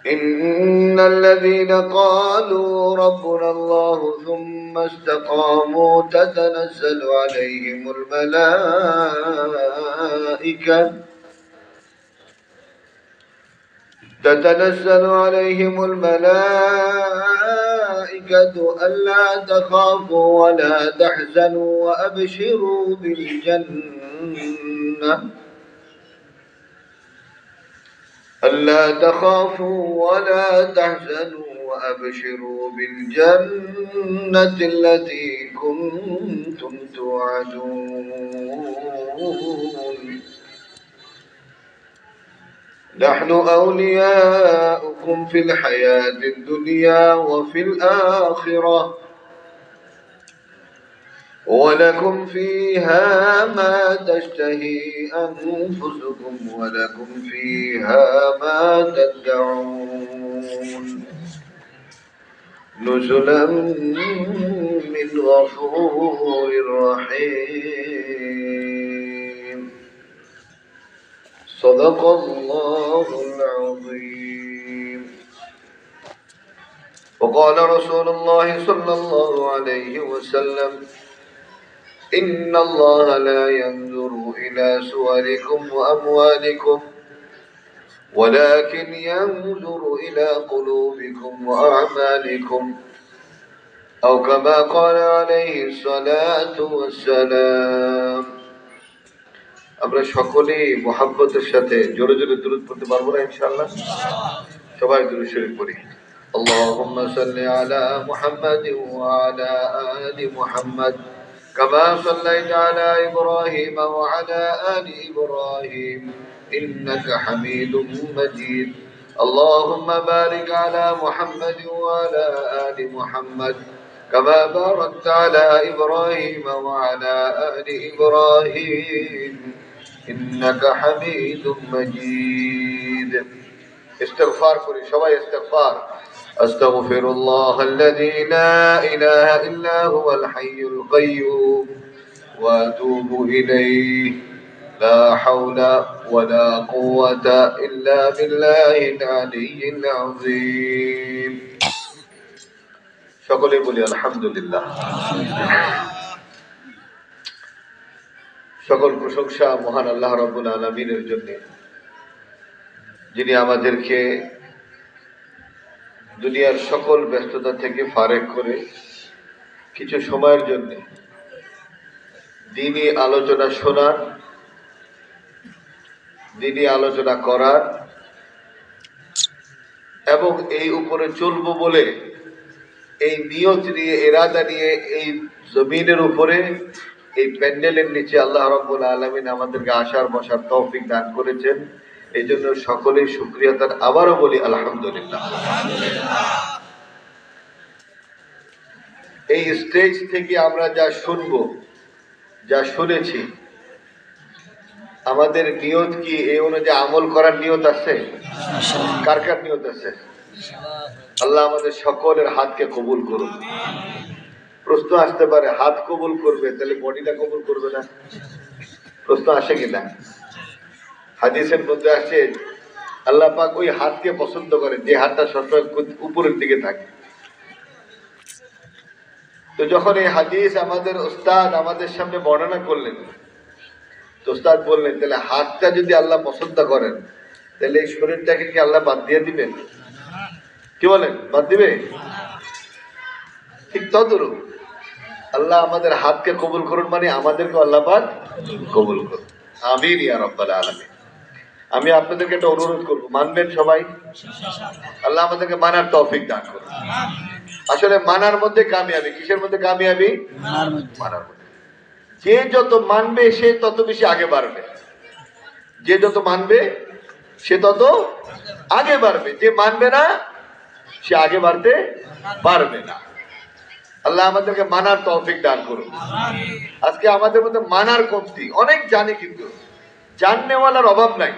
إن الذين قالوا ربنا الله ثم استقاموا تتنزل عليهم الملائكة ألا تخافوا ولا تحزنوا وأبشروا بالجنة التي كنتم توعدون نحن أولياؤكم في الحياة الدنيا وفي الآخرة ولكم فيها ما تشتهي أنفسكم ولكم فيها ما تدعون نزلا من غفور رحيم صدق الله العظيم. وقال رسول الله صلى الله عليه وسلم إن الله لا ينظر إلى صوركم وأموالكم ولكن ينظر إلى قلوبكم وأعمالكم أو كما قال عليه الصلاة والسلام. আমরা সকলেই মুহাব্বতের সাথে জোরে জোরে দুরূদ পড়তে পারবো না ইনশাআল্লাহ? সবাই দুরূদ শরীফ পড়ি। اللهم صل على محمد وعلى آل محمد كما صليت على إبراهيم وعلى آل إبراهيم إنك حميد مجيد. اللهم بارك على محمد وعلى آل محمد كما باركت على إبراهيم وعلى آل إبراهيم إنك حميد مجيد. استغفار করি সবাই استغفار. أستغفر الله الذي لا إله إلا هو الحي القيوم وأتوب إليه لا حول ولا قوة إلا بالله العلي العظيم. সকলে বলি আলহামদুলিল্লাহ। সকল প্রশংসা মহান আল্লাহ রাব্বুল আলামিনের জন্য, যিনি আমাদেরকে দুনিয়ার সকল ব্যস্ততা থেকে ফারেক করে কিছু সময়ের জন্য দ্বীনি আলোচনা শোনার, দ্বীনি আলোচনা করার এবং এই উপরে চলবো বলে এই নিয়ত নিয়ে, ইরাদা নিয়ে এই জমিনের উপরে এই প্যান্ডেলের নিচে আল্লাহ রাব্বুল আলামিন আমাদেরকে আসার বসার তৌফিক দান করেছেন। এই জন্য সকলেই শুকরিয়া তার আবারও বলি আলহামদুলিল্লাহ। এই স্টেজ থেকে আমরা যা শুনবো, যা শুনেছি, আমাদের নিয়ত কি এই অনুযায়ী আমল করার নিয়ত আছে? কার কার নিয়ত আছে? আল্লাহ আমাদের সকলের হাতকে কবুল করুন। প্রশ্ন আসতে পারে, হাত কবুল করবে তাহলে বডিটা কবুল করবে না? প্রশ্ন আসে কিনা? হাদিসের মধ্যে আসে আল্লাহ পাক ওই হাতকে পছন্দ করেন যে হাতটা সবসময় উপরের দিকে থাকে। তো যখন এই হাদিস আমাদের উস্তাদ আমাদের সামনে বর্ণনা করলেন, তো উস্তাদ বললেন তাহলে হাতটা যদি আল্লাহ পছন্দ করেন তাহলে এই শরীরটাকে কি আল্লাহ বাদ দিয়ে দিবেন? কি বলেন, বাদ দিবে? ঠিক তদরূপ আল্লাহ আমাদের হাতকে কবুল করুন মানে আমাদেরকে আল্লাহ পাক কবুল করুন। আমিন ইয়া রাব্বাল আলামিন। আমি আপনাদেরকে একটা অনুরোধ করবো, মানবেন সবাই? আল্লাহ আমাদেরকে মানার তৌফিক দান করুন। আসলে মানার মধ্যে কামিয়াবি। কিসের মধ্যে কামিয়াবি? মানার মধ্যে। যে যত মানবে সে তত বেশি আগে বাড়বে। যে যত মানবে সে তত আগে বাড়বে। যে মানবে না সে আগে বাড়তে পারবে না। আল্লাহ আমাদেরকে মানার তৌফিক দান করুন। আজকে আমাদের মধ্যে মানার কমতি, অনেক জানি কিন্তু জাননেওয়ালার অভাব নাই।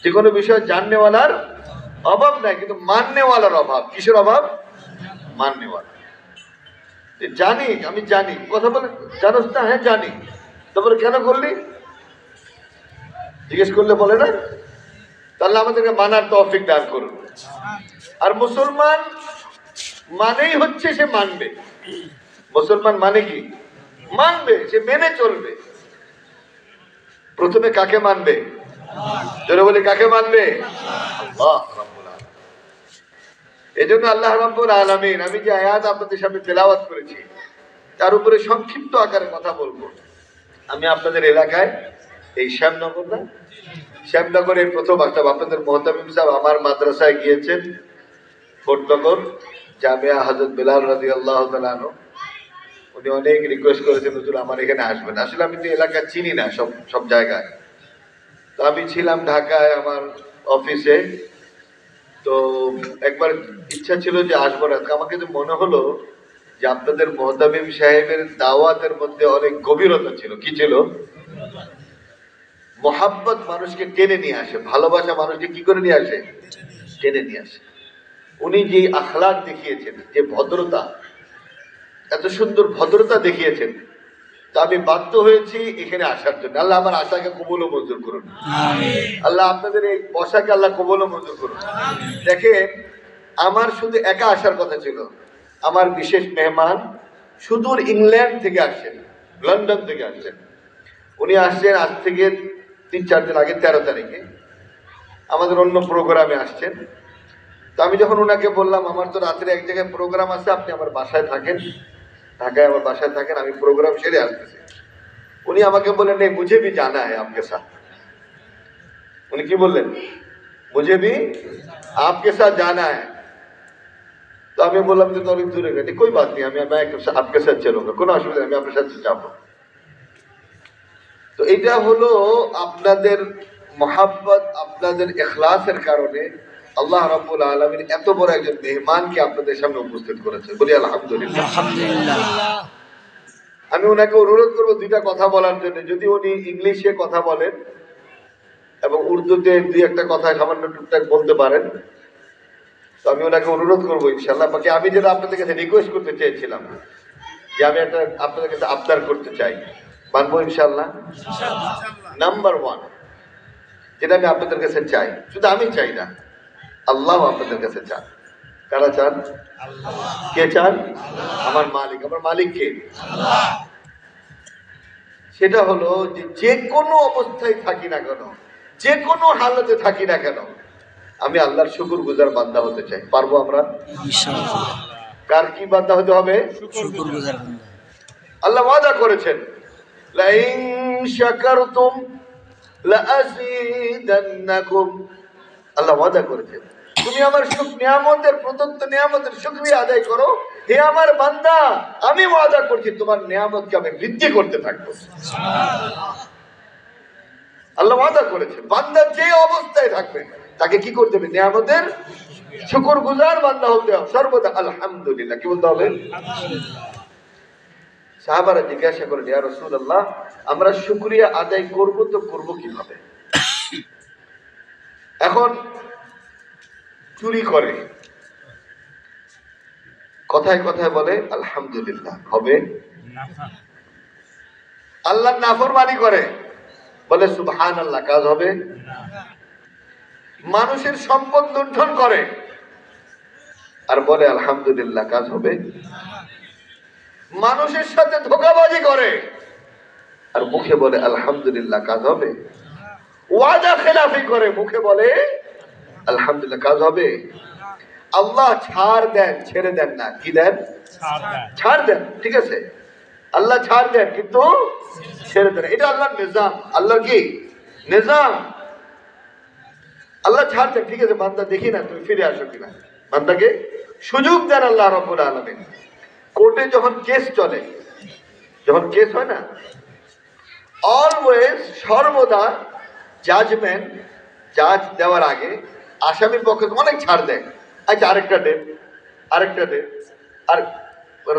যে কোনো বিষয় জাননেওয়ালার অভাব নাই, কিন্তু মাননেওয়ালার অভাব। কিসের অভাব? মাননেওয়ালা। জানি, আমি জানি, কথা বলে জানোস না? হ্যাঁ জানি। তারপরে কেন করলি জিজ্ঞেস করলে বলে না তাহলে আমাদেরকে মানার তৌফিক দান করুন। আর মুসলমান মানেই হচ্ছে সে মানবে। মুসলমান মানে কি? মানবে, সে মেনে চলবে। প্রথমে কাকে মানবে? জোরে বলি, কাকে মানবে? আল্লাহ রাব্বুল আলামিন। এজন্য আল্লাহ রাব্বুল আলামিন, আমি যে আয়াত আপনাদের সামনে তেলাওয়াত করেছি তার উপরে সংক্ষিপ্ত আকারে কথা বলবো। আমি আপনাদের এলাকায় এই শ্যামনগর না, শ্যামনগরের প্রথম আসলাম। আপনাদের মোহতামিম সাহেব আমার মাদ্রাসায় গিয়েছেন, ফোর্টনগর জামিয়া হযরত বেলাল রাদিয়াল্লাহু তাআলা আনহু। উনি অনেক রিকোয়েস্ট করেছেন, হুজুর আমার এখানে আসবেন। আসলে আমি তো এলাকা চিনি না সব জায়গায়। তো আমি ছিলাম ঢাকায় আমার অফিসে, তো একবার ইচ্ছা ছিল যে আসবো না। আমাকে তো মনে হলো যে আপনাদের মোহতামিম সাহেবের দাওয়াতের মধ্যে অনেক গভীরতা ছিল। কি ছিল? মোহাব্বত মানুষকে টেনে নিয়ে আসে, ভালোবাসা মানুষকে কি করে নিয়ে আসে? টেনে নিয়ে আসে। উনি যে আখলাক দেখিয়েছেন, যে ভদ্রতা, এত সুন্দর ভদ্রতা দেখিয়েছেন, তা আমি বাধ্য হয়েছি এখানে আসার জন্য। আল্লাহ আমার আশাকে কবুল ও মঞ্জুর করুন। আল্লাহ আপনাদের এই বসাকে আল্লাহ কবুল ও মঞ্জুর করুন। দেখেন, আমার শুধু একা আসার কথা ছিল। আমার বিশেষ মেহমান সুদূর ইংল্যান্ড থেকে আসছেন, লন্ডন থেকে আসছেন। উনি আসছেন আজ থেকে 3-4 দিন আগে, 13 তারিখে আমাদের অন্য প্রোগ্রামে আসছেন। তো আমি যখন ওনাকে বললাম আমার তো রাত্রে এক জায়গায় প্রোগ্রাম আছে, আপনি আমার বাসায় থাকেন, ঢাকায় আমার বাসায় থাকেন, আমি প্রোগ্রাম সেরে আসতেছি। উনি আমাকে বললেন, नहीं मुझे भी जाना है आपके साथ। উনি কি বললেন? मुझे भी आपके साथ जाना है। তো আমি বললাম যে অনেক দূরে গেছে, कोई बात नहीं, আমি आपके साथ चलूंगा, কোনো অসুবিধা নেই, আমি আপনার সাথে যাবো। তো এটা হলো আপনাদের মহাব্বত, আপনাদের ইখলাসের কারণে আল্লাহ রাব্বুল আলামিন এত বড় একজন মেহমানকে আপনাদের সামনে উপস্থিত করেছে। বলি আলহামদুলিল্লাহ। আমি ওনাকে অনুরোধ করবো দুইটা কথা বলার জন্য। যদি উনি ইংলিশে কথা বলেন এবং উর্দুতে 2-1 কথা সামান্য টুকটাক বলতে পারেন, তো আমি ওনাকে অনুরোধ করবো ইনশাআল্লাহ। বাকি আমি যেটা আপনাদের কাছে রিকোয়েস্ট করতে চেয়েছিলাম, যে আমি একটা আপনাদের কাছে আবদার করতে চাই, মানবো ইনশাআল্লাহ? নাম্বার 1 যেটা আমি আপনাদের কাছে চাই, শুধু আমি চাই না, আল্লাহ আপনাদের কাছে চান। কারা চান? কে চান? আমার মালিক। আমার মালিক কে? সেটা হলো যে কোনো অবস্থায় থাকি না কেন, যে কোনো হালতে থাকি না কেন, আমি আল্লাহর শুকরগুজার বান্দা হতে চাই। পারবো আমরা? কার কি বান্দা হতে হবে? শুকরগুজার বান্দা। আল্লাহ ওয়াদা করেছেন, লাইন শাকারতুম লাযিদান্নাকুম। আল্লাহ ওয়াদা করেছেন, তুমি আমার নিয়ামতের, প্রদত্ত নিয়ামতের শুকরিয়া আদায় করো, হে আমার বান্দা, আমি ওয়াদা করছি তোমার নিয়ামতকে আমি বৃদ্ধি করতে থাকবো। আল্লাহ ওয়াদা করেছেন, বান্দা যে অবস্থায় থাকবে তাকে কি করতে হবে? নিয়ামতের শুকরগুজার বান্দা হতে হবে সর্বদা। আলহামদুলিল্লাহ কি বলতে হবে? সাহাবারা জিজ্ঞাসা করেন, ইয়া রাসূলুল্লাহ, আমরা শুকরিয়া আদায় করব তো করব কিভাবে? এখন চুরি করে, কথায় কথায় বলে আলহামদুলিল্লাহ, হবে? আল্লাহর নাফরমানি করে, বলে সুবহানাল্লাহ, কাজ হবে? মানুষের সম্পদ লুণ্ঠন করে আর বলে আলহামদুলিল্লাহ, কাজ হবে? মানুষের সাথে ধোঁকাবাজি করে আর মুখে বলে আলহামদুলিল্লাহ, কাজ হবে? ওয়াদা খেলাফি করে, মুখে বলে আলহামদুলিল্লাহ, কাজ হবে? আল্লাহ ছাড় দেন, ছেড়ে দেন না। কি দেন? ছাড় দেন, ঠিক আছে, আল্লাহ ছাড় দেন কিন্তু ছেড়ে দেন। এটা আল্লাহর নিজাম। আল্লাহর কি নিজাম? আল্লাহ ছাড় দেন, ঠিক আছে, বান্দা দেখি না তুমি ফিরে আসো কিনা। বান্দাকে সুযোগ দেন আল্লাহ রাব্বুল আলামিন। কোর্টে যখন কেস চলে, যখন কেস হয় না, অলওয়েজ, সর্বদা জাজমেন্ট, জাজ দেওয়ার আগে আসামির পক্ষে অনেক ছাড় দেয়। আচ্ছা আরেকটা ডেট, আরেকটা ডেট, আর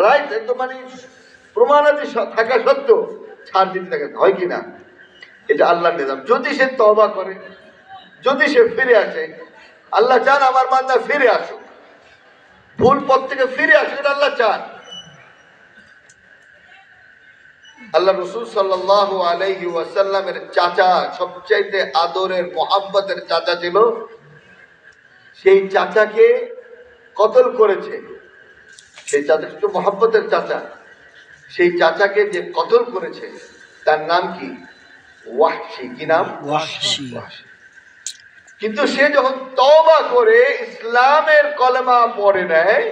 রাইট একদম মানে প্রমাণাদি থাকা সত্ত্বেও ছাড় দিতে থাকে, হয় কি না? এটা আল্লাহর নিজাম। যদি সে তওবা করে, যদি সে ফিরে আসে, আল্লাহ চান আমার বান্দা ফিরে আসুক, ভুল পথ থেকে ফিরে আসুক, এটা আল্লাহ চান। আল্লাহ রাসূল সাল্লাল্লাহু আলাইহি ওয়াসাল্লামের চাচা, সবচাইতে আদরের মোহাব্বতের চাচা ছিল, সেই চাচাকে কতল করেছে। সেই চাচা তো মোহাব্বতের চাচা, সেই চাচাকে যে কতল করেছে তার নাম কি? ওয়াহশী। কি নাম? ওয়াহশী। কিন্তু সে যখন তওবা করে ইসলামের কলেমা পড়ে নেয়,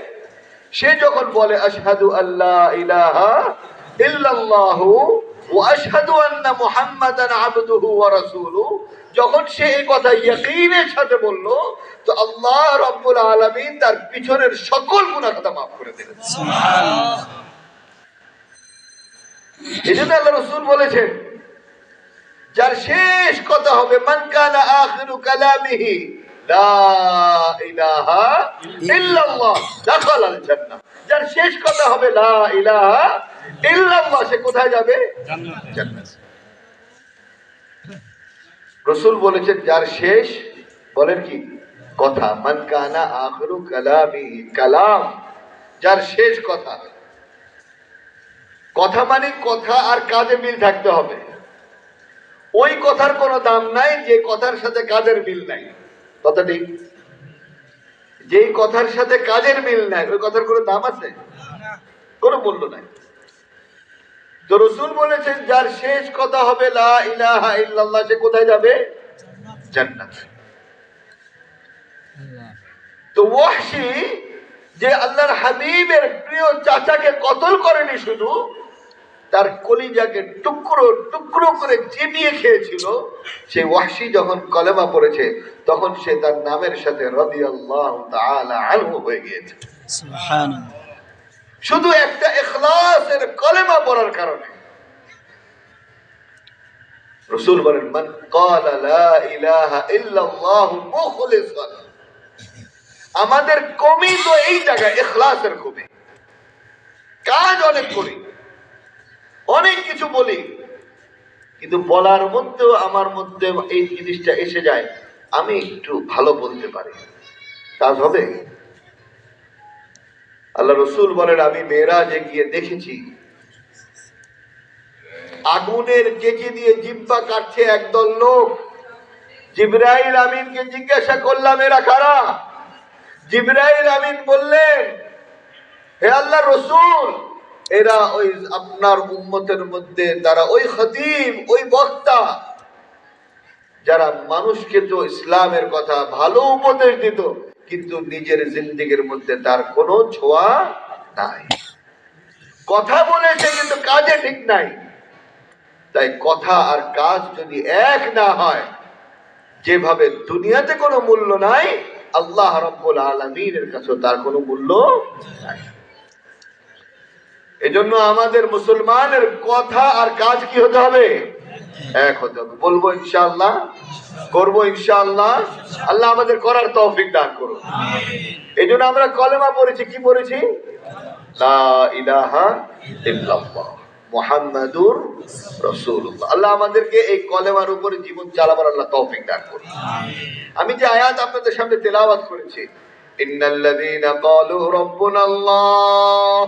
সে যখন বলে আশহাদু আল্লা ইলাহা ইল্লাল্লাহু ওয়া আশহাদু আন্না মুহাম্মাদান আবদুহু ওয়া রাসূলুহু, যখন সে এই কথা ইয়াকিনের সাথে বলল, তো আল্লাহ রাব্বুল আলামিন তার পিছনের সকল গুনাহ খাতা মাফ করে দিলেন। সুবহানাল্লাহ। এজন্য আল্লাহ রাসূল বলেছেন, যার শেষ কথা হবে মান কানা আখিরু কালামিহি লা ইলাহা ইল্লাল্লাহ দাখালাল জান্নাহ, যার শেষ কথা হবে লা ইলাহা ইল্লাল্লাহ, সে কোথায় যাবে? জান্নাত। রাসূল বলেছেন যার শেষ, বলেন কি কথা, মান কানা আখিরু কালামিহি, কালাম যার শেষ কথা। কথা মানে কথা আর কাজে মিল থাকতে হবে। ওই কথার কোনো দাম নাই যে কথার সাথে কাজের মিল নাই। কথা ঠিক? যেই কথার সাথে কাজের মিল নাই ওই কথার কোনো দাম আছে? কোনো মূল্য নাই। তো রাসূল বলেছেন যার শেষ কথা হবে লা ইলাহা ইল্লাল্লাহ, সে কোথায় যাবে? জান্নাত। তো ওয়াহশী যে আল্লাহর হাবিবের প্রিয় চাচাকে কতল করেনি, শুধু তার কলিজাকে টুকরো টুকরো করে চিবিয়ে খেয়েছিল। সেই ওয়াহশী যখন কলেমা পড়েছে, তখন সে তার নামের সাথে রাদিয়াল্লাহু তাআলা আনহু হয়ে গিয়েছে। সুবহানাল্লাহ। শুধু একটা ইখলাসের কলেমা পড়ার কারণে। রাসূল বলেন মান ক্বালা লা ইলাহা ইল্লাল্লাহু মুখলিসান। আমাদের কমি তো এই জায়গায় ইখলাসের কমি। কাজ অনেক করি, অনেক কিছু বলি, কিন্তু বলার মধ্যেও আমার মধ্যে এই জিনিসটা এসে যায়, আমি একটু ভালো বলতে পারি, কাজ হবে? আল্লাহ রাসূল বলেন আমি মেরাজে গিয়ে দেখেছি আগুনের কেচি দিয়ে জিহ্বা কাটছে একদল লোক। জিবরাইল আমিনকে জিজ্ঞাসা করলাম এরা কারা? জিবরাইল আমিন বললেন, হে আল্লাহ রাসূল, এরা ওই আপনার উম্মতের মধ্যে তারা ওই খতিব, ওই বক্তা, যারা মানুষকে তো ইসলামের কথা ভালো উপদেশ দিত, কিন্তু নিজের জিন্দেগির মধ্যে তার কোনো ছোঁয়া নাই। কথা বলেছে কিন্তু কাজে ঠিক নাই। তাই কথা আর কাজ যদি এক না হয়, যেভাবে দুনিয়াতে কোনো মূল্য নাই, আল্লাহ রাব্বুল আলামিনের কাছে তার কোনো মূল্য নাই। এজন্য আমাদের মুসলমানের কথা আর কাজ কি হতে হবে? এক হতে হবে। বলবো ইনশাআল্লাহ, করবো ইনশাআল্লাহ। আল্লাহ আমাদের করার তৌফিক দান করুন। এজন্য আমরা কলেমা পড়েছি, কি পড়েছি? লা ইলাহা ইল্লাল্লাহ মুহাম্মাদুর রাসূলুল্লাহ। আল্লাহ আমাদেরকে এই কলেমার উপরে জীবন চালাবার আল্লাহ তৌফিক দান করুন। আমি যে আয়াত আপনাদের সামনে তেলাওয়াত করেছি, ইন্নাল্লাযীনা ক্বালু রাব্বুনাল্লাহ,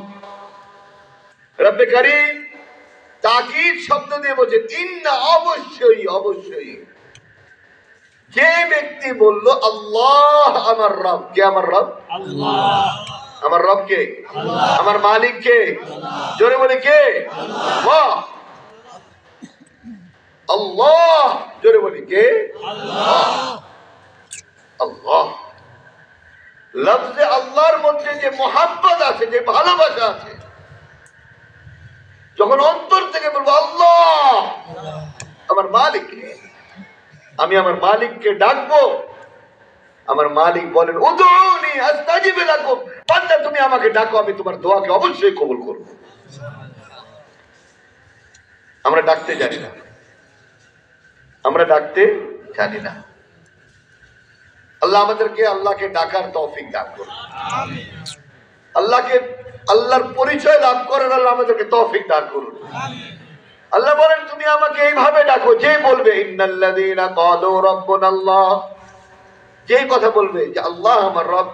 রব্বে কারীম তাকিদ শব্দ দিয়ে বলছেন ইন্না, অবশ্যই অবশ্যই। যে ব্যক্তি বলল আল্লাহ আমার রব, কে আমার রব? আল্লাহ। আমার রব কে? আল্লাহ। আমার মালিক কে? জোরে বলে কে? আল্লাহ। আল্লাহ, জোরে বলি কে? আল্লাহ। আল্লাহ লফজে আল্লাহর মধ্যে যে মোহাব্বত আছে, যে ভালোবাসা আছে, যখন অন্তর থেকে বলবো আল্লাহ আমার মালিক, আমি আমার মালিককে ডাকবো। আমার মালিক বলেন উদউনি আস্তাজিব লাকুম, বান্দা তুমি আমাকে ডাকো, আমি তোমার দোয়াকে অবশ্যই কবুল করব। আমরা ডাকতে জানি না, আমরা ডাকতে জানি না। আল্লাহ আমাদেরকে আল্লাহকে ডাকার তৌফিক দান করুন। আমিন। আল্লাহকে, আল্লাহর পরিচয় লাভ করার আল্লাহ আমাদেরকে তৌফিক দান করুন। আমিন। আল্লাহ বলেন তুমি আমাকে এইভাবে ডাকো, যে বলবে ইন্নাল্লাযীনা ক্বালু রাব্বুনাল্লাহ, যে কথা বলবে যে আল্লাহ আমার রব,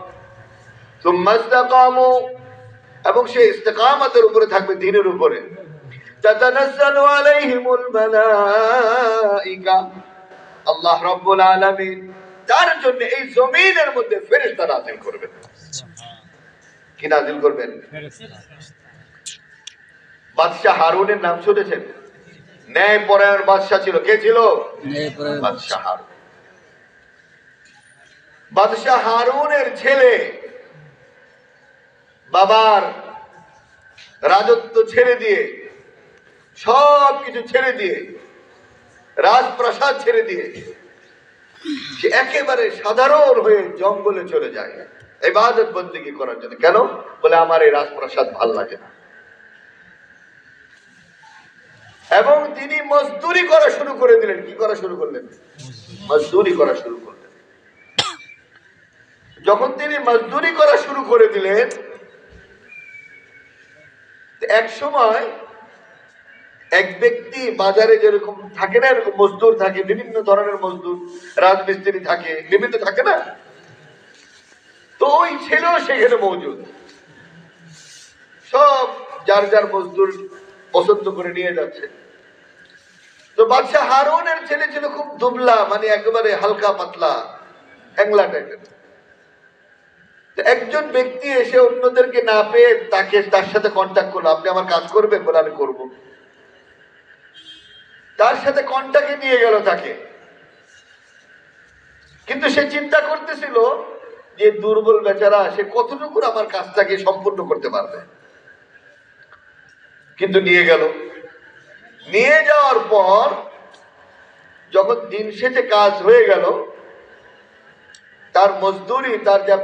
সুম্মা ইসতাকামু, এবং সে ইস্তেকামতের উপরে থাকবে, দ্বীনের উপরে, তাতানাজ্জালু আলাইহিমুল মালাইকা, আল্লাহ রাব্বুল আলামিন তার জন্য এই জমিনের মধ্যে ফেরেশতা নাযিল করবেন। কি নাযিল করবেন? বাদশাহ হারুনের নাম শুনেছেন? ন্যায়পরায়ণ বাদশাহ ছিল। কে ছিল? বাদশাহ হারুন। বাদশাহ হারুনের ছেলে বাবার রাজত্ব ছেড়ে দিয়ে, সব কিছু ছেড়ে দিয়ে, রাজপ্রাসাদ ছেড়ে দিয়ে সে একেবারে সাধারণ হয়ে জঙ্গলে চলে যায় ইবাদত বন্দেগী করার জন্য। কেন? বলে আমার এই রাজপ্রাসাদ ভাল লাগে না। এবং তিনি মজদুরি করা শুরু করে দিলেন। কি করা শুরু করলেন? মজদুরি করা শুরু করলেন। যখন তিনি মজদুরি করা শুরু করে দিলেন, এক সময় এক ব্যক্তি বাজারে যেরকম থাকে না, এরকম মজদুর থাকে, বিভিন্ন ধরনের মজদুর, রাজমিস্ত্রি থাকে, বিভিন্ন থাকে না, তো ওই ছেলেও সেখানে মজুদ। সব যার যার মজদুর পছন্দ করে নিয়ে যাচ্ছে। তো বাদশাহ হারুনের ছেলে ছিল খুব দুবলা, মানে একেবারে হালকা পাতলা হ্যাংলা টাইপের। একজন ব্যক্তি এসে অন্যদেরকে না পেয়ে তার সাথে কন্ট্যাক্ট করলো, আপনি আমার কাজ করবেন? বলে আমি করব। তার সাথে কন্ট্যাক্টে নিয়ে গেল তাকে। কিন্তু সে চিন্তা করতেছিল যে দুর্বল বেচারা, সে কতটুকু আমার কাজটাকে সম্পূর্ণ করতে পারবে। কিন্তু নিয়ে গেল। নিয়ে যাওয়ার পর যখন দিন শেষে কাজ হয়ে গেল, তার মজদুরি, তার যা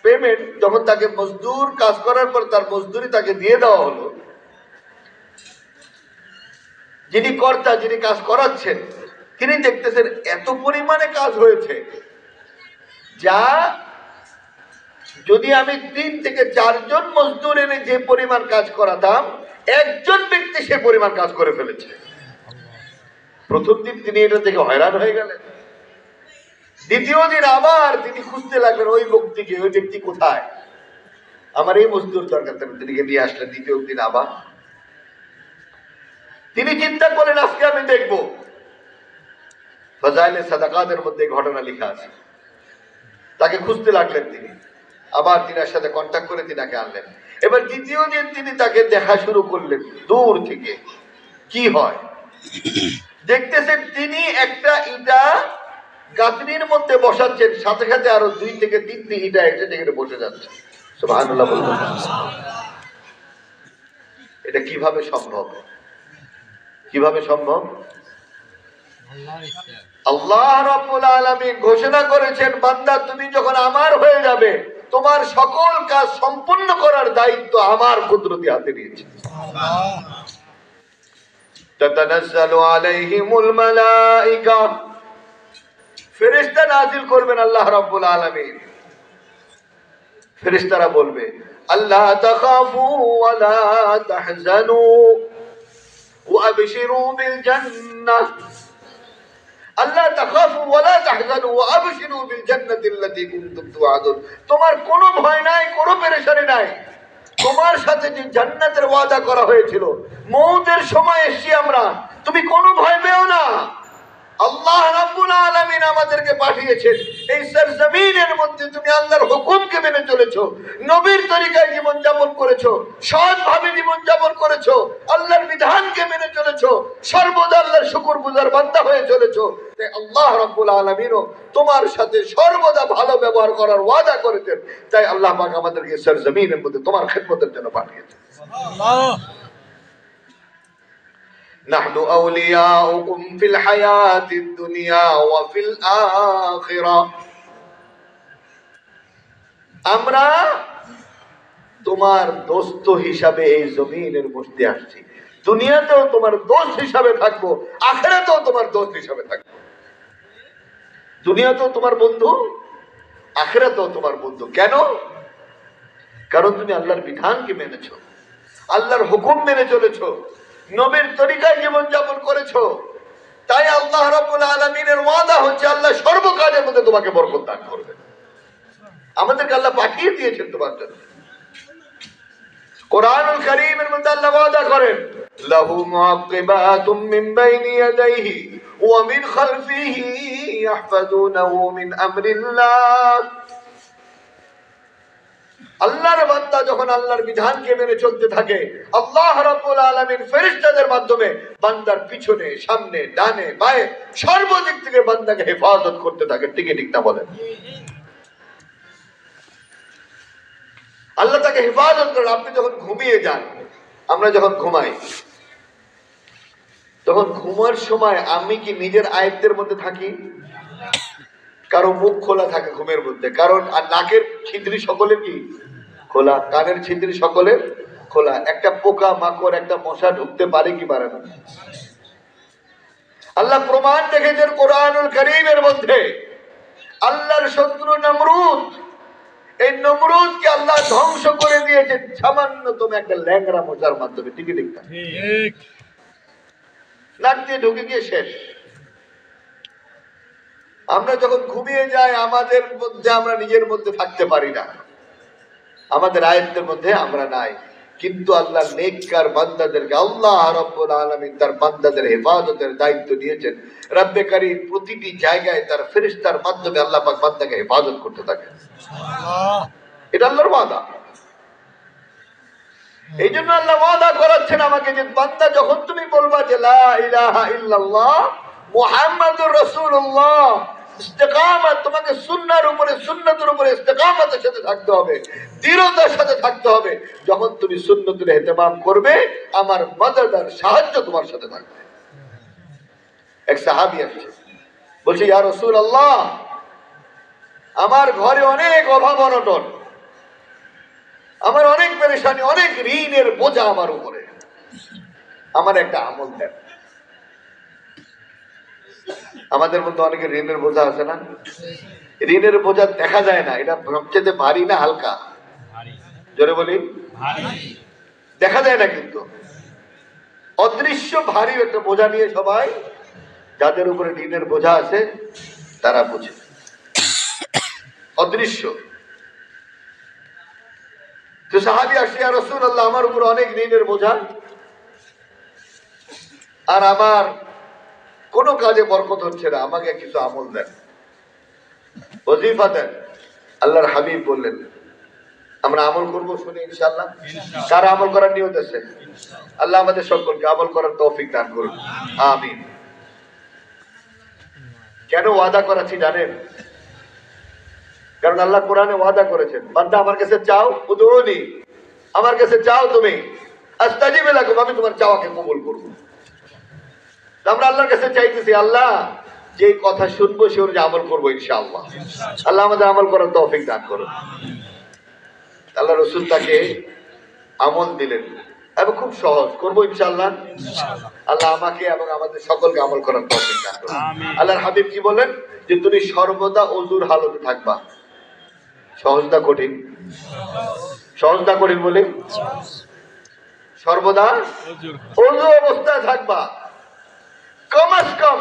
পেমেন্ট, যখন তাকে মজদুর কাজ করার পর তার মজদুরি তাকে দিয়ে দেওয়া হলো, যিনি কর্তা, যিনি কাজ করাচ্ছেন, তিনি দেখতেছেন এত পরিমাণে কাজ হয়েছে যা যদি আমি 3 থেকে 4 জন মজদুর এনে যে পরিমাণ কাজ করাতাম, একজন ব্যক্তি সে পরিমাণ কাজ করে ফেলেছে। প্রথম দিন তিনি এটা থেকে হয়রান হয়ে গেলেন। দ্বিতীয় দিন আবার তিনি খুঁজতে লাগলেন ওই ব্যক্তিকে, ওই ব্যক্তি কোথায়, আমার এই মজদুর দরকার। তিনি নিয়ে আসলেন। দ্বিতীয় দিন আবার তিনি চিন্তা করেন আজকে আমি দেখবো। ফাজাইলে সাদাকাতের মধ্যে ঘটনা লেখা আছে। তাকে খুঁজতে লাগলেন তিনি। আবার তিনার সাথে কন্ট্যাক্ট করে তিনাকে আনলেন। এবার দ্বিতীয় দিন তিনি তাকে দেখা শুরু করলেন দূর থেকে। কি হয় দেখতেছেন, তিনি একটা ইটা গাঁথনির মধ্যে বসাচ্ছেন, সাথে সাথে আরো 2 থেকে 3টি ইটা একটা জায়গায় বসে যাচ্ছে। সুবহানাল্লাহ বলুন। এটা কিভাবে সম্ভব? কিভাবে সম্ভব? আল্লাহ রাব্বুল আলামিন ঘোষণা করেছেন, বান্দা তুমি যখন আমার হয়ে যাবে, তোমার সকল কাজ সম্পূর্ণ করার দায়িত্ব আমার কুদরতি হাতে নিয়েছি। তাতানাজ্জালু আলাইহিমুল মালাইকা, ফেরেশতা নাযিল করবেন আল্লাহ রাব্বুল আলামিন। ফেরেশতারা বলবে, আল্লাহ তাখাফু ওয়া লা তাহজানু ওয়া আবশিরু বিল জান্নাহ, আল্লাহ তাখাফু ওয়া লা তাহজানু ওয়া আবশিরু বিল জান্নাতি আল্লাতী কুনতুম তুআদুন। তোমার কোনো ভয় নাই, কোনো পেরেশানি নাই। তোমার সাথে যে জান্নাতের ওয়াদা করা হয়েছিল, মওতের সময় এসেছি আমরা, তুমি কোনো ভয় পেও না। আল্লাহ রাব্বুল আলামিন আমাদেরকে পাঠিয়েছেন এই সরজমিনের মধ্যে, তুমি আল্লাহর হুকুমকে মেনে চলেছো, নবীর তরিকায় জীবন যাপন করেছো, সৎভাবে জীবন যাপন করেছো, আল্লাহর বিধানকে মেনে চলেছো, সর্বদা আল্লাহর শুকরগুজার বান্দা হয়ে চলেছো। তাই আল্লাহ রাব্বুল আলামিনও তোমার সাথে সর্বদা ভালো ব্যবহার করার ওয়াদা করেছেন। তাই আল্লাহ পাক আমাদেরকে সরজমিনের মধ্যে তোমার খেদমতের জন্য পাঠিয়েছেন। সুবহানাল্লাহ। نحن أولياؤكم في الحياة الدنيا وفي الآخرة, আমরা তোমার দোস্ত হিসাবে এই জমিনের মধ্যে আসছি। দুনিয়াতেও তোমার দোস্ত হিসাবে থাকবো, আখিরাতেও তোমার দোস্ত হিসাবে থাকবো। দুনিয়াতেও তোমার বন্ধু, আখিরাতেও তোমার বন্ধু। কেন? কারণ তুমি আল্লাহর বিধানকে মেনেছো, আল্লাহর হুকুম মেনে চলেছো, নবীর তরিকায় জীবন যাপন করেছো। তাই আল্লাহ রাব্বুল আলামিনের ওয়াদা হচ্ছে আল্লাহ সর্বকাজের মধ্যে তোমাকে বরকত দান করবে। আমাদেরকে আল্লাহ পাঠিয়ে দিয়েছেন তোমার জন্য। কোরআনুল কারীমের মধ্যে আল্লাহ ওয়াদা করেন, লাহু মুআক্কিবাতুম মিন বাইনি ইয়াদাইহি ওয়া মিন খালফিহি ইয়াহফাযুনাহু মিন আমরিল্লাহ। আল্লাহর বান্দা যখন আল্লাহর বিধানকে মেনে চলতে থাকে, আল্লাহ রাব্বুল আলামিন ফেরেশতাদের মাধ্যমে বান্দার পিছনে, সামনে, ডানে, বাঁয়ে সর্বদিক থেকে বান্দাকে হেফাজত করতে থাকে। ঠিক না বলেন? আল্লাহ তাকে হেফাজত করেন। আপনি যখন ঘুমিয়ে যান, আমরা যখন ঘুমাই, তখন ঘুমার সময় আমি কি নিজের আয়ত্তের মধ্যে থাকি? কারো মুখ খোলা থাকে ঘুমের মধ্যে, কারণ আর নাকের ছিদ্রি সকলের কি খোলা, কানের ছিদ্রি সকলের খোলা। একটা পোকা মাকড়, একটা মশা ঢুকতে পারে কি পারে না? আল্লাহ প্রমাণ দেখেছেন কোরআনুল কারীমের মধ্যে। আল্লাহর শত্রু নমরুদ, এই নমরুদকে আল্লাহ ধ্বংস করে দিয়েছেন সামান্যতম একটা ল্যাংড়া মশার মাধ্যমে। ঠিক নাক দিয়ে ঢুকে গিয়ে শেষ। আমরা যখন ঘুমিয়ে যাই, আমাদের মধ্যে আমরা নিজের মধ্যে থাকতে পারি না, আমাদের আয়ত্তের মধ্যে আমরা নাই। কিন্তু আল্লাহ নেককার বান্দাদেরকে আল্লাহ রাব্বুল আলামিন তার বান্দাদের হেফাজতের দায়িত্ব দিয়েছেন। রব্বে কারীম প্রতিটি জায়গায় তার ফেরেশতার মাধ্যমে আল্লাহ পাক বান্দাকে হেফাজত করতে থাকে। এটা আল্লাহর ওয়াদা। এই জন্য আল্লাহ ওয়াদা করাচ্ছেন আমাকে যে বান্দা যখন তুমি বলবা যে লা ইলাহা ইল্লাল্লাহ মুহাম্মাদুর রাসূলুল্লাহ, ইস্তেকামত, তোমাকে সুন্নাহর উপরে, সুন্নতের উপরে ইস্তেকামতের সাথে থাকতে হবে, দৃঢ়তার সাথে থাকতে হবে। যখন তুমি সুন্নতের ইহতিমাম করবে, আমার মদদের সাহায্য তোমার সাথে থাকবে। এক সাহাবী আসছে, বলছে ইয়া রাসূলুল্লাহ, আমার ঘরে অনেক অভাব অনটন, আমার অনেক পেরেশানি, অনেক ঋণের বোঝা আমার উপরে, আমার একটা আমল দেন। আমাদের মধ্যে অনেকের ঋণের বোঝা আছে না? ঋণের বোঝা দেখা যায় না, এটা সবচেয়ে ভারী না হালকা? জোরে বলি, দেখা যায় না, কিন্তু অদৃশ্য ভারী একটা বোঝা নিয়ে সবাই, যাদের উপরে ঋণের বোঝা আছে তারা বুঝে, অদৃশ্য। তো সাহাবী আসে, ইয়া রাসূলুল্লাহ, আমার উপর অনেক ঋণের বোঝা, আর আমার কোনো কাজে বরকত হচ্ছে না, আমাকে কিছু আমল দেন, ওজিফা দেন। আল্লাহর হাবিব বললেন, আমরা আমল করবো, শুনে ইনশাআল্লাহ। কারা আমল করার নিয়ত আছে? আল্লাহ আমাদের সকলকে আমল করার তৌফিক দান করুন, আমিন। কেন ওয়াদা করাচ্ছি জানেন? কারণ আল্লাহ কোরআনে ওয়াদা করেছেন, বান্দা আমার কাছে চাও, উদউনি, আমার কাছে চাও তুমি, আস্তাজিব লাকুম, আমি তোমার চাওয়াকে কবুল করব। আমরা আল্লাহর কাছে চাইতেছি, আল্লাহ যে কথা শুনবো সে অনুযায়ী আমল করবো ইনশাআল্লাহ। আল্লাহ আমাদের আমল করার তৌফিক দান করুন। আল্লাহ রাসূল তাকে আমল দিলেন, এবং খুব সহজ, করবো ইনশাআল্লাহ। আল্লাহ আমাকে এবং আমাদের সকলকে আমল করার তৌফিক দান করুন। আল্লাহর হাবিব কি বলেন? যে তুমি সর্বদা ওযুর হালতে থাকবা। সহজ না কঠিন? সহজ না কঠিন বলি? সর্বদা ওযু অবস্থায় থাকবা। কমাস কম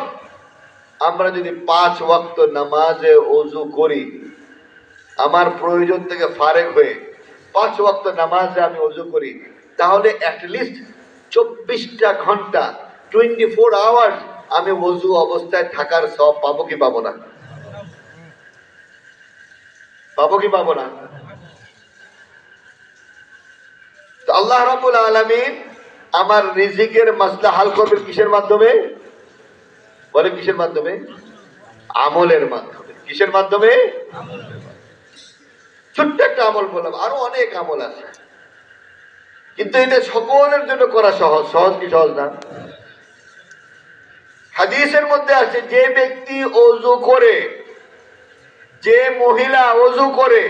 আমরা যদি 5 ওয়াক্ত নামাজে ওযু করি, আমার প্রয়োজন থেকে ফারেক হয়ে 5 ওয়াক্ত নামাজে আমি ওযু করি, তাহলে অ্যাটলিস্ট 24টা ঘন্টা, 24 আওয়ার্স আমি ওযু অবস্থায় থাকার সওয়াব পাবো কি পাবো না? পাবো কি পাবো না? তো আল্লাহ রাব্বুল আলামিন আমার রিজিকের মাসলা হাল করবেন কিসের মাধ্যমে? বলে কিসের মাধ্যমে? আমলের মাধ্যমে। কিসের মাধ্যমে? ছোট্ট একটা আমল বললাম, আরো অনেক আমল আছে, কিন্তু এটা সকলের জন্য করা সহজ। সহজ কি সহজ না? হাদিসের মধ্যে আছে, যে ব্যক্তি ওযু করে, যে মহিলা ওযু করে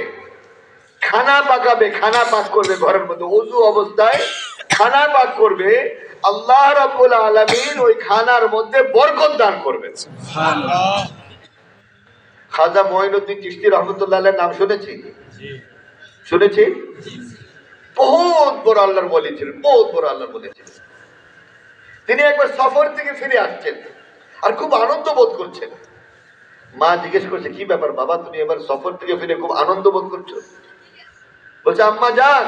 খানা পাকাবে, খানা পাক করবে ঘরের মধ্যে, ওযু অবস্থায় খানা পাক করবে, আল্লাহ রাব্বুল আলামিন ওই খানার মধ্যে বরকত দান করবেন। সুবহানাল্লাহ। খাজা মঈনুদ্দিন চিশতি রাহমাতুল্লাহ আলাইহির নাম শুনেছি? শুনেছি। বহুত বড় আল্লাহর ওলি ছিলেন, বহুত বড় আল্লাহর ওলি ছিলেন। তিনি একবার সফর থেকে ফিরে আসছেন, আর খুব আনন্দ বোধ করছেন। মা জিজ্ঞেস করছে, কি ব্যাপার বাবা, তুমি এবার সফর থেকে ফিরে খুব আনন্দ বোধ করছো? বলছে, আম্মা জান,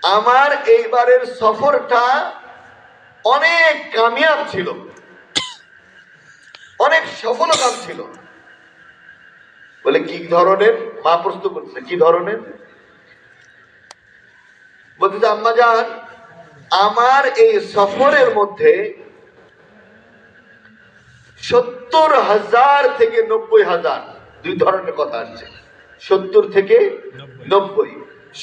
আমার এইবারের সফরটা অনেক কামিয়াব ছিল, অনেক সফলকাম ছিল। বলে কি ধরনের? মা প্রশ্ন করছে কি ধরনের? বলতে আম্মা জান, আমার এই সফরের মধ্যে 70,000 থেকে 90,000, দুই ধরনের কথা আসছে, 70 থেকে 90।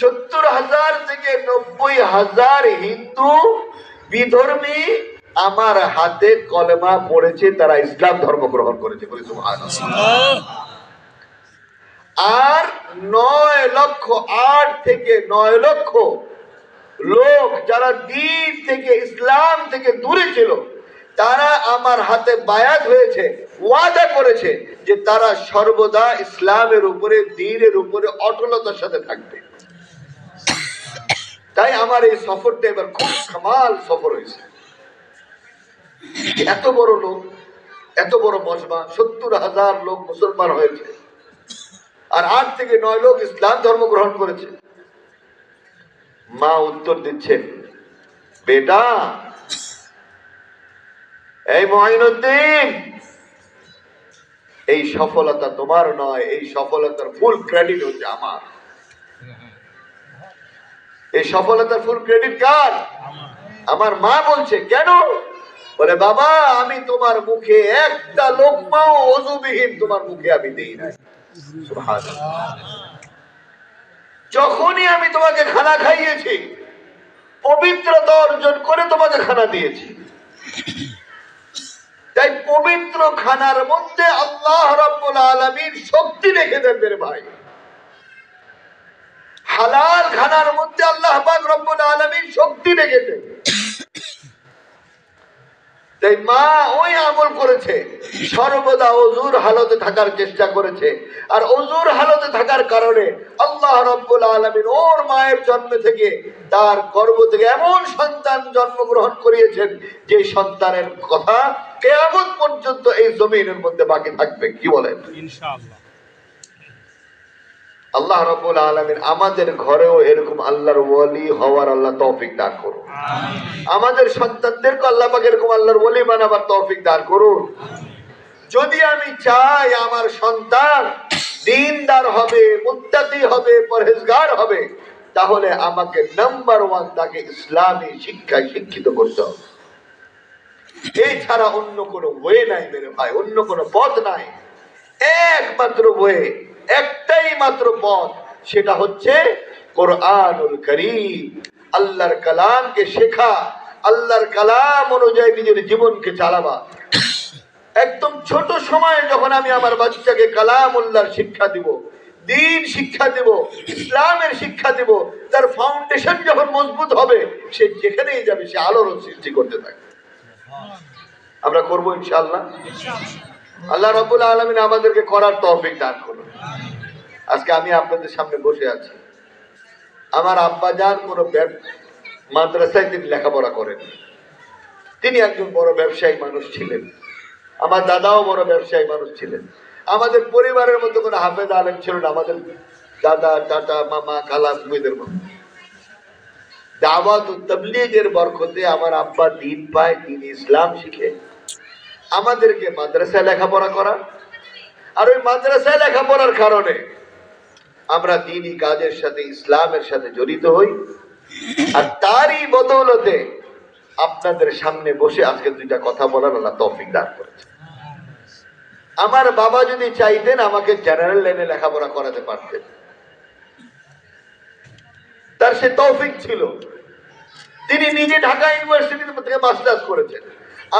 70,000 থেকে 90,000 হিন্দু বিধর্মী আমার হাতে কলেমা পড়েছে, তারা ইসলাম ধর্ম গ্রহণ করেছে। বলি সুবহানাল্লাহ। আর 9,08,000 থেকে 9,00,000 লোক যারা দ্বীন থেকে ইসলাম থেকে দূরে ছিল, তারা আমার হাতে বায়াত হয়েছে, ওয়াদা করেছে যে তারা সর্বদা ইসলামের উপরে, দ্বীনের উপরে অটলতার সাথে থাকবে। তাই আমার এই সফরটা এবার খুব কামাল সফর হয়েছে। এত বড় লোক, এত বড় মজমা, 70,000 লোক মুসলমান হয়েছে, আর 8 থেকে 9 লোক ইসলাম ধর্ম গ্রহণ করেছে। মা উত্তর দিচ্ছেন, বেটা এই মঈনুদ্দিন, এই সফলতা তোমার নয়, এই সফলতার ফুল ক্রেডিট হচ্ছে আমার। এই সফলতার ফুল ক্রেডিট কার? আমার মা বলছে। কেন? বলে বাবা, আমি তোমার মুখে একটা লোকমাও ওযুবিহীন তোমার মুখে আমি দেই নাই। সুবহানাল্লাহ। যখনই আমি তোমাকে খানা খাইয়েছি, পবিত্রতা অর্জন করে তোমাকে খানা দিয়েছি। তাই পবিত্র খানার মধ্যে আল্লাহ রাব্বুল আলামিন শক্তি রেখে দেন রে ভাই। হালাল খানার মধ্যে আল্লাহ পাক রব্বুল আলামিন শক্তি রেখে দেন। তাই মা ওই আমল করেছে, সর্বদা ওযুর হালতে থাকার চেষ্টা করেছে। আর ওযুর হালতে থাকার কারণে আল্লাহ রাব্বুল আলামিন ওর মায়ের জন্ম থেকে, তার গর্ভ থেকে এমন সন্তান জন্মগ্রহণ করিয়েছেন যে সন্তানের কথা কিয়ামত পর্যন্ত এই জমিনের মধ্যে বাকি থাকবে। কি বলেন? ইনশাআল্লাহ। আল্লাহ রাব্বুল আলামিন আমাদের ঘরেও এরকম আল্লাহর ওলি হওয়ার আল্লাহ তৌফিক দান করুন। আমাদের সন্তানদেরকে আল্লাহ পাক এরকম আল্লাহর ওলি বানাবার তৌফিক দান করুন। যদি আমি চাই আমার সন্তান দ্বীনদার হবে, মুত্তাকি হবে, পরহেজগার হবে, তাহলে আমাকে নাম্বার 1 তাকে ইসলামী শিক্ষায় শিক্ষিত করতে হবে। এই ছাড়া অন্য কোনো ওয়ে নাই মেরে ভাই, অন্য কোনো পথ নাই। একমাত্র ওয়ে, একটাই মাত্র পথ, সেটা হচ্ছে কোরআনুল কারীম, আল্লাহর কালামকে শেখা, আল্লাহর কালাম অনুযায়ী নিজের জীবনকে চালাবা। একদম ছোট সময়ে যখন আমি আমার বাচ্চাকে কালামুল্লাহর শিক্ষা দিব, দ্বীন শিক্ষা দেব, ইসলামের শিক্ষা দেব, তার ফাউন্ডেশন যখন মজবুত হবে, সে যেখানেই যাবে সে আলোর সৃষ্টি করতে থাকবে। আমরা করবো ইনশাআল্লাহ। আল্লাহ রাব্বুল আলামিন আমাদেরকে করার তৌফিক দান করুন। আজকে আমি আপনাদের সামনে বসে আছি। আমার আব্বা জান কোনো মাদ্রাসায় তিনি লেখাপড়া করেন, তিনি একজন বড় ব্যবসায়ী মানুষ ছিলেন। আমার দাদাও বড় ব্যবসায়ী মানুষ ছিলেন। আমাদের পরিবারের মধ্যে কোনো হাফেজ আলেম ছিল না। আমাদের দাদা, চাচা, মামা, খালা, ফুফুদের মধ্যে দাওয়াত ও তাবলীগের বরকতে আমার আব্বা দ্বীন পায়, দ্বীন ইসলাম শিখে আমাদেরকে মাদ্রাসায় লেখাপড়া করা। আর ওই মাদ্রাসায় লেখাপড়ার কারণে আমরা দ্বীনি কাজের সাথে, ইসলামের সাথে জড়িত হই। আর তারই বদৌলতে আপনাদের সামনে বসে আজকে দুইটা কথা বলার আল্লাহ তৌফিক দান করেছে। আমার বাবা যদি চাইতেন আমাকে জেনারেল লাইনে লেখাপড়া করাতে পারতেন, তার সে তৌফিক ছিল। তিনি নিজে ঢাকা ইউনিভার্সিটি থেকে মাস্টার্স করেছেন।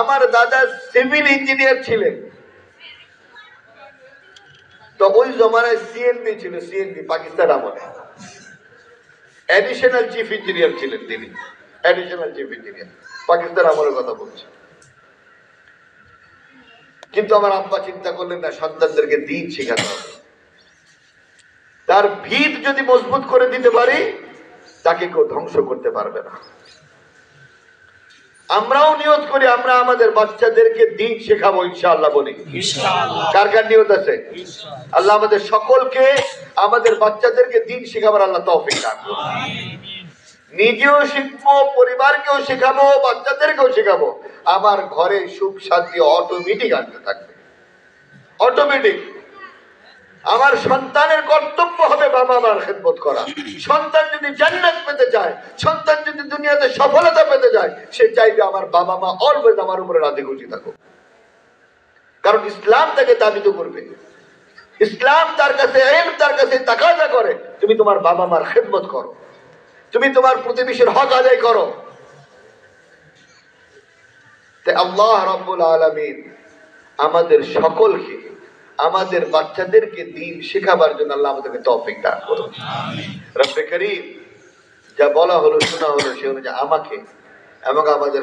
আমার দাদা সিভিল ইঞ্জিনিয়ার ছিলেন। তো ওই জমানায় সিএনবি ছিল, সিএনবি পাকিস্তান আমলে অ্যাডিশনাল চিফ ইঞ্জিনিয়ার ছিলেন তিনি, অ্যাডিশনাল চিফ ইঞ্জিনিয়ার, পাকিস্তান আমলের কথা বলছে। কিন্তু আমার আব্বা চিন্তা করলেন না, সন্তানদেরকে দ্বীন শেখাতে হবে। তার ভিত যদি মজবুত করে দিতে পারি, তাকে কেউ ধ্বংস করতে পারবে না। আমরাও নিয়ত করি আমরা আমাদের বাচ্চাদেরকে দ্বীন শেখাবো ইনশাআল্লাহ। বলি ইনশাআল্লাহ। কার কার নিয়ত আছে? আল্লাহ আমাদের সকলকে, আমাদের বাচ্চাদেরকে দ্বীন শেখাবার আল্লাহ তৌফিক দান করুন। নিজেও শিখবো, পরিবারকেও শেখাবো, বাচ্চাদেরকেও শেখাবো। আমার ঘরে সুখ শান্তি অটোমেটিক আসতে থাকবে, অটোমেটিক। আমার সন্তানের কর্তব্য হবে বাবা মার খেদমত করা। সন্তান যদি জান্নাত পেতে চায়, সন্তান যদি দুনিয়াতে সফলতা পেতে চায়, সে চাইবে আমার বাবা মা অলওয়েজ আমার উপরে রাজি খুশি থাকুক। কারণ ইসলাম তাকে দাবিত করবে, ইসলাম তার কাছে, ইলম তার কাছে তাকাজা করে তুমি তোমার বাবা মার খেদমত করো, তুমি তোমার প্রতিবেশীর হক আদায় করো। তাই আল্লাহ রাব্বুল আলামিন আমাদের সকলকে, আমাদের বাচ্চাদেরকে দ্বীন শেখাবার জন্য আল্লাহ আমাদেরকে তৌফিক দান করুন। রব্বে করিম, যা বলা হলো শোনা হলো সে অনুযায়ী আমাকে এবং আমাদের